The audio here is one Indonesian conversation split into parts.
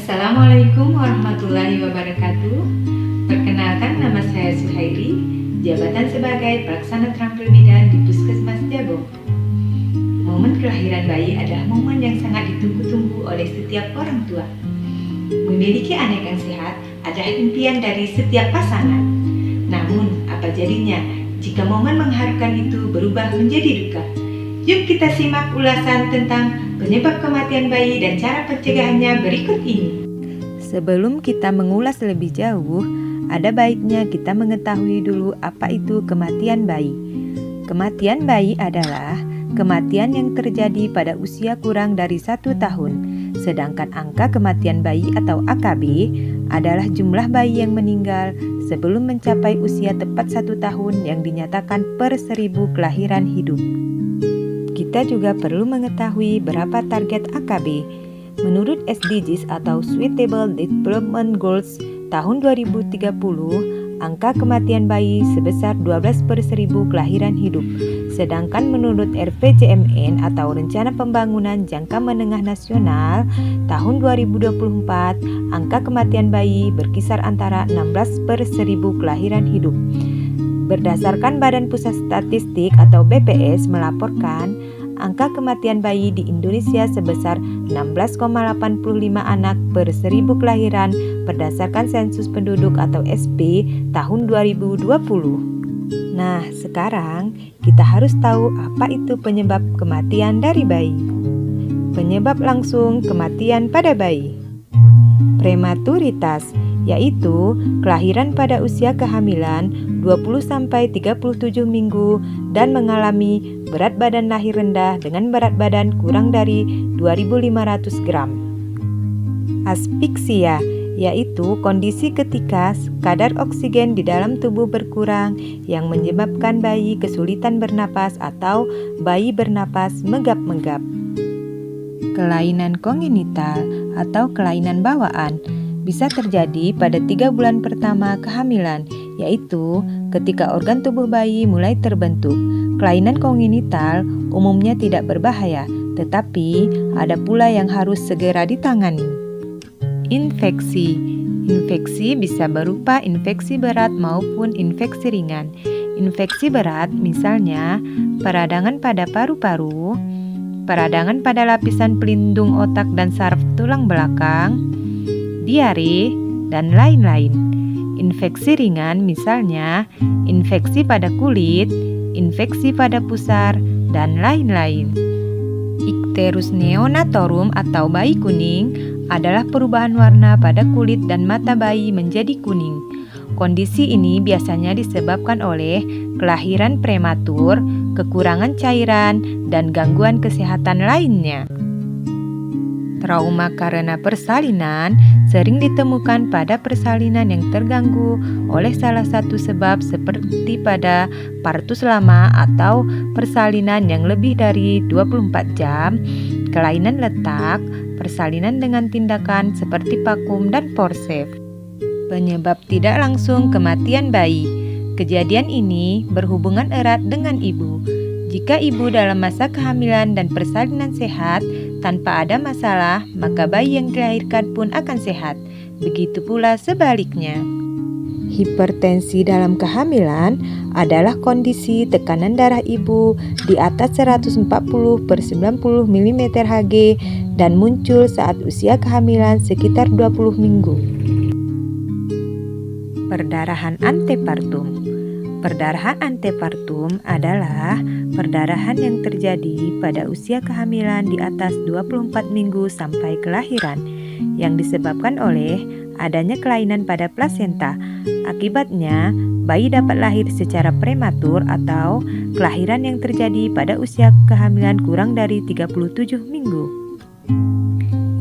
Assalamualaikum warahmatullahi wabarakatuh. Perkenalkan, nama saya Suhairi, jabatan sebagai pelaksana terampil bidan di Puskesmas Jabong. Momen kelahiran bayi adalah momen yang sangat ditunggu-tunggu oleh setiap orang tua. Memiliki anak yang sehat adalah impian dari setiap pasangan. Namun, apa jadinya jika momen mengharukan itu berubah menjadi duka? Yuk kita simak ulasan tentang penyebab kematian bayi dan cara pencegahannya berikut ini. Sebelum kita mengulas lebih jauh, ada baiknya kita mengetahui dulu apa itu kematian bayi. Kematian bayi adalah kematian yang terjadi pada usia kurang dari 1 tahun. Sedangkan angka kematian bayi atau AKB adalah jumlah bayi yang meninggal sebelum mencapai usia tepat 1 tahun yang dinyatakan per 1000 kelahiran hidup. Kita juga perlu mengetahui berapa target AKB. Menurut SDGs atau Sustainable Development Goals tahun 2030, angka kematian bayi sebesar 12 per 1000 kelahiran hidup. Sedangkan menurut RPJMN atau Rencana Pembangunan Jangka Menengah Nasional tahun 2024, angka kematian bayi berkisar antara 16 per 1000 kelahiran hidup. Berdasarkan Badan Pusat Statistik atau BPS melaporkan, angka kematian bayi di Indonesia sebesar 16,85 anak per 1000 kelahiran berdasarkan sensus penduduk atau SP tahun 2020. Nah, sekarang kita harus tahu apa itu penyebab kematian dari bayi. Penyebab langsung kematian pada bayi. Prematuritas, yaitu kelahiran pada usia kehamilan 20-37 minggu dan mengalami berat badan lahir rendah dengan berat badan kurang dari 2.500 gram. Aspeksia, yaitu kondisi ketika kadar oksigen di dalam tubuh berkurang yang menyebabkan bayi kesulitan bernapas atau bayi bernapas menggap-menggap. Kelainan kongenital atau kelainan bawaan bisa terjadi pada 3 bulan pertama kehamilan, yaitu ketika organ tubuh bayi mulai terbentuk. Kelainan kongenital umumnya tidak berbahaya, tetapi ada pula yang harus segera ditangani. Infeksi. Infeksi bisa berupa infeksi berat maupun infeksi ringan. Infeksi berat misalnya peradangan pada paru-paru, peradangan pada lapisan pelindung otak dan saraf tulang belakang, diare, dan lain-lain. Infeksi ringan misalnya infeksi pada kulit, infeksi pada pusar, dan lain-lain. Icterus neonatorum atau bayi kuning adalah perubahan warna pada kulit dan mata bayi menjadi kuning. Kondisi ini biasanya disebabkan oleh kelahiran prematur, kekurangan cairan, dan gangguan kesehatan lainnya. Trauma karena persalinan sering ditemukan pada persalinan yang terganggu oleh salah satu sebab seperti pada partus lama atau persalinan yang lebih dari 24 jam, kelainan letak, persalinan dengan tindakan seperti vakum dan forceps. Penyebab tidak langsung kematian bayi. Kejadian ini berhubungan erat dengan ibu. Jika ibu dalam masa kehamilan dan persalinan sehat, tanpa ada masalah, maka bayi yang dilahirkan pun akan sehat. Begitu pula sebaliknya. Hipertensi dalam kehamilan adalah kondisi tekanan darah ibu di atas 140 per 90 mm Hg dan muncul saat usia kehamilan sekitar 20 minggu. Perdarahan antepartum. Perdarahan antepartum adalah perdarahan yang terjadi pada usia kehamilan di atas 24 minggu sampai kelahiran yang disebabkan oleh adanya kelainan pada plasenta. Akibatnya, bayi dapat lahir secara prematur atau kelahiran yang terjadi pada usia kehamilan kurang dari 37 minggu.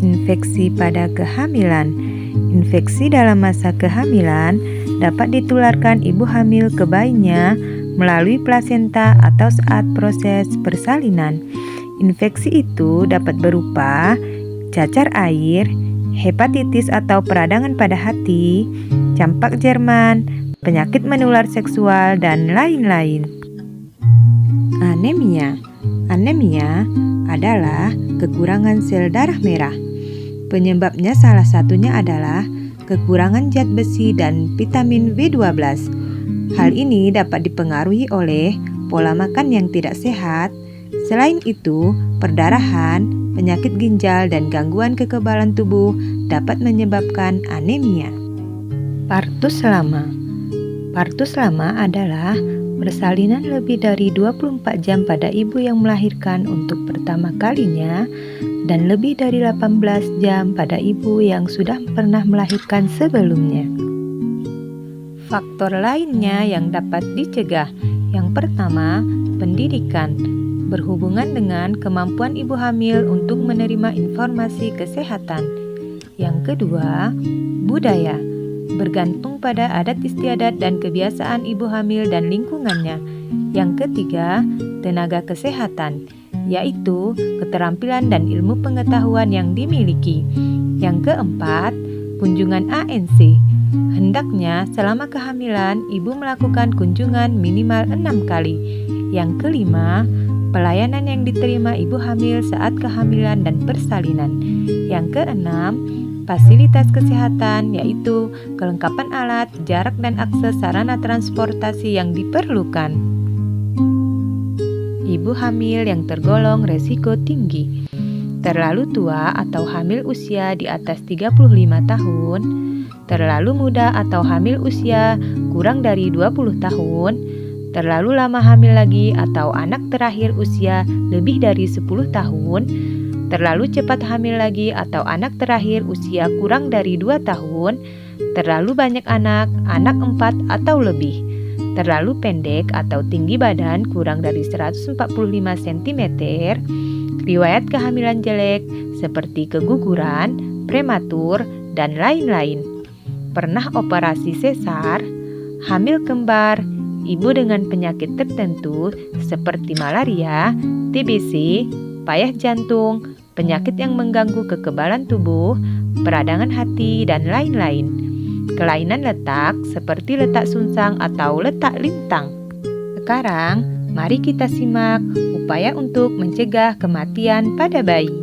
Infeksi pada kehamilan. Infeksi dalam masa kehamilan dapat ditularkan ibu hamil ke bayinya melalui plasenta atau saat proses persalinan. Infeksi itu dapat berupa cacar air, hepatitis atau peradangan pada hati, campak Jerman, penyakit menular seksual, dan lain-lain. Anemia. Anemia adalah kekurangan sel darah merah. Penyebabnya salah satunya adalah kekurangan zat besi dan vitamin B12. Hal ini dapat dipengaruhi oleh pola makan yang tidak sehat. Selain itu, perdarahan, penyakit ginjal, dan gangguan kekebalan tubuh dapat menyebabkan anemia. Partus lama. Partus lama adalah persalinan lebih dari 24 jam pada ibu yang melahirkan untuk pertama kalinya dan lebih dari 18 jam pada ibu yang sudah pernah melahirkan sebelumnya. Faktor lainnya yang dapat dicegah. Yang pertama, pendidikan. Berhubungan dengan kemampuan ibu hamil untuk menerima informasi kesehatan. Yang kedua, budaya. Bergantung pada adat istiadat dan kebiasaan ibu hamil dan lingkungannya. Yang ketiga, tenaga kesehatan, yaitu keterampilan dan ilmu pengetahuan yang dimiliki. Yang keempat, kunjungan ANC. Hendaknya selama kehamilan ibu melakukan kunjungan minimal 6 kali. Yang kelima, pelayanan yang diterima ibu hamil saat kehamilan dan persalinan. Yang keenam, fasilitas kesehatan, yaitu kelengkapan alat, jarak dan akses sarana transportasi yang diperlukan. Ibu hamil yang tergolong resiko tinggi. Terlalu tua atau hamil usia di atas 35 tahun, terlalu muda atau hamil usia kurang dari 20 tahun, terlalu lama hamil lagi atau anak terakhir usia lebih dari 10 tahun, terlalu cepat hamil lagi atau anak terakhir usia kurang dari 2 tahun, terlalu banyak anak 4 atau lebih, terlalu pendek atau tinggi badan kurang dari 145 cm, riwayat kehamilan jelek seperti keguguran, prematur, dan lain-lain, pernah operasi sesar, hamil kembar, ibu dengan penyakit tertentu seperti malaria, TBC, payah jantung, penyakit yang mengganggu kekebalan tubuh, peradangan hati, dan lain-lain. Kelainan letak seperti letak sungsang atau letak lintang. Sekarang, mari kita simak upaya untuk mencegah kematian pada bayi.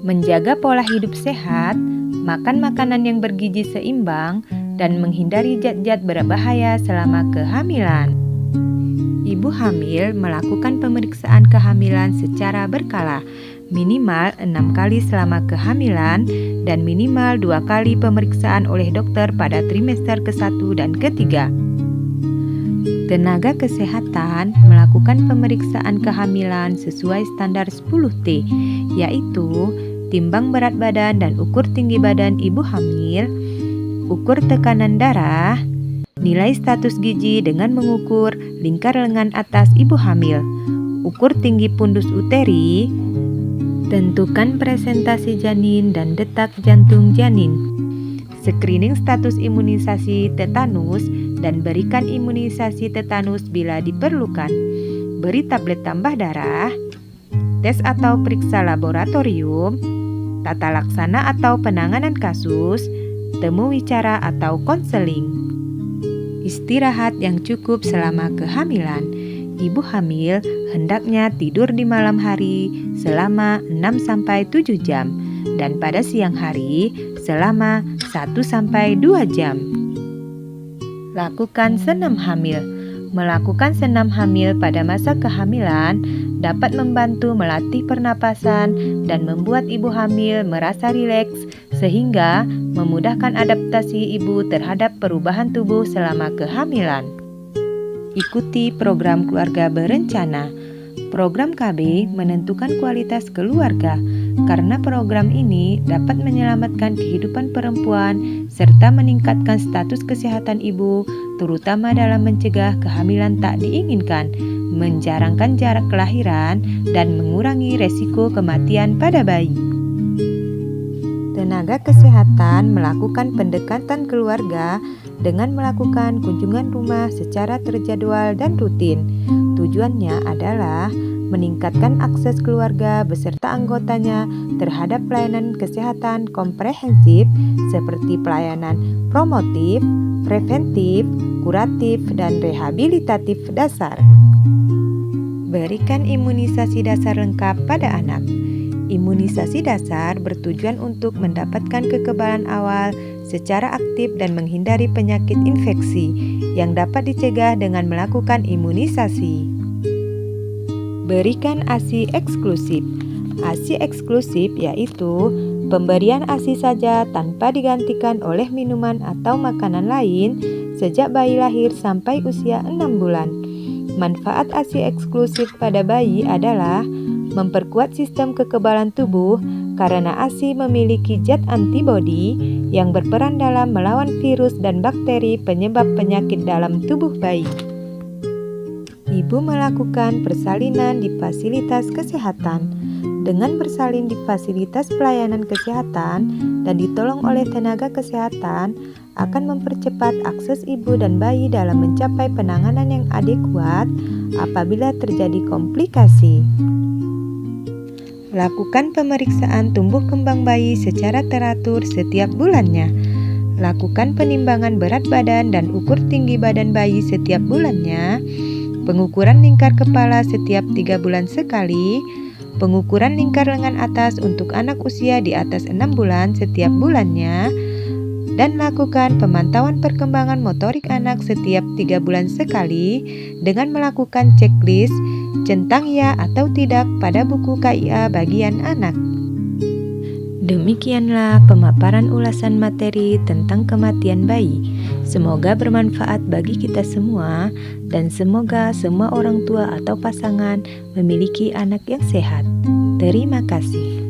Menjaga pola hidup sehat, makan makanan yang bergizi seimbang, dan menghindari zat-zat berbahaya selama kehamilan. Ibu hamil melakukan pemeriksaan kehamilan secara berkala, minimal 6 kali selama kehamilan dan minimal 2 kali pemeriksaan oleh dokter pada trimester ke-1 dan ke-3. Tenaga kesehatan melakukan pemeriksaan kehamilan sesuai standar 10T, yaitu timbang berat badan dan ukur tinggi badan ibu hamil, ukur tekanan darah, nilai status gizi dengan mengukur lingkar lengan atas ibu hamil, ukur tinggi pundus uteri, tentukan presentasi janin dan detak jantung janin, screening status imunisasi tetanus dan berikan imunisasi tetanus bila diperlukan, beri tablet tambah darah, tes atau periksa laboratorium, tata laksana atau penanganan kasus, temu wicara atau konseling. Istirahat yang cukup selama kehamilan. Ibu hamil hendaknya tidur di malam hari selama 6-7 jam dan pada siang hari selama 1-2 jam. Lakukan senam hamil. Melakukan senam hamil pada masa kehamilan dapat membantu melatih pernapasan dan membuat ibu hamil merasa rileks sehingga memudahkan adaptasi ibu terhadap perubahan tubuh selama kehamilan. Ikuti program keluarga berencana. Program KB menentukan kualitas keluarga karena program ini dapat menyelamatkan kehidupan perempuan serta meningkatkan status kesehatan ibu, terutama dalam mencegah kehamilan tak diinginkan, menjarangkan jarak kelahiran, dan mengurangi resiko kematian pada bayi. Tenaga kesehatan melakukan pendekatan keluarga dengan melakukan kunjungan rumah secara terjadwal dan rutin. Tujuannya adalah meningkatkan akses keluarga beserta anggotanya terhadap pelayanan kesehatan komprehensif seperti pelayanan promotif, preventif, kuratif, dan rehabilitatif dasar. Berikan imunisasi dasar lengkap pada anak. Imunisasi dasar bertujuan untuk mendapatkan kekebalan awal secara aktif dan menghindari penyakit infeksi yang dapat dicegah dengan melakukan imunisasi. Berikan ASI eksklusif. ASI eksklusif yaitu pemberian ASI saja tanpa digantikan oleh minuman atau makanan lain sejak bayi lahir sampai usia 6 bulan. Manfaat ASI eksklusif pada bayi adalah memperkuat sistem kekebalan tubuh karena ASI memiliki zat antibodi yang berperan dalam melawan virus dan bakteri penyebab penyakit dalam tubuh bayi. Ibu melakukan persalinan di fasilitas kesehatan. Dengan bersalin di fasilitas pelayanan kesehatan dan ditolong oleh tenaga kesehatan akan mempercepat akses ibu dan bayi dalam mencapai penanganan yang adekuat apabila terjadi komplikasi. Lakukan pemeriksaan tumbuh kembang bayi secara teratur setiap bulannya. Lakukan penimbangan berat badan dan ukur tinggi badan bayi setiap bulannya. Pengukuran lingkar kepala setiap 3 bulan sekali. Pengukuran lingkar lengan atas untuk anak usia di atas 6 bulan setiap bulannya. Dan lakukan pemantauan perkembangan motorik anak setiap 3 bulan sekali dengan melakukan checklist centang ya atau tidak pada buku KIA bagian anak. Demikianlah pemaparan ulasan materi tentang kematian bayi. Semoga bermanfaat bagi kita semua dan semoga semua orang tua atau pasangan memiliki anak yang sehat. Terima kasih.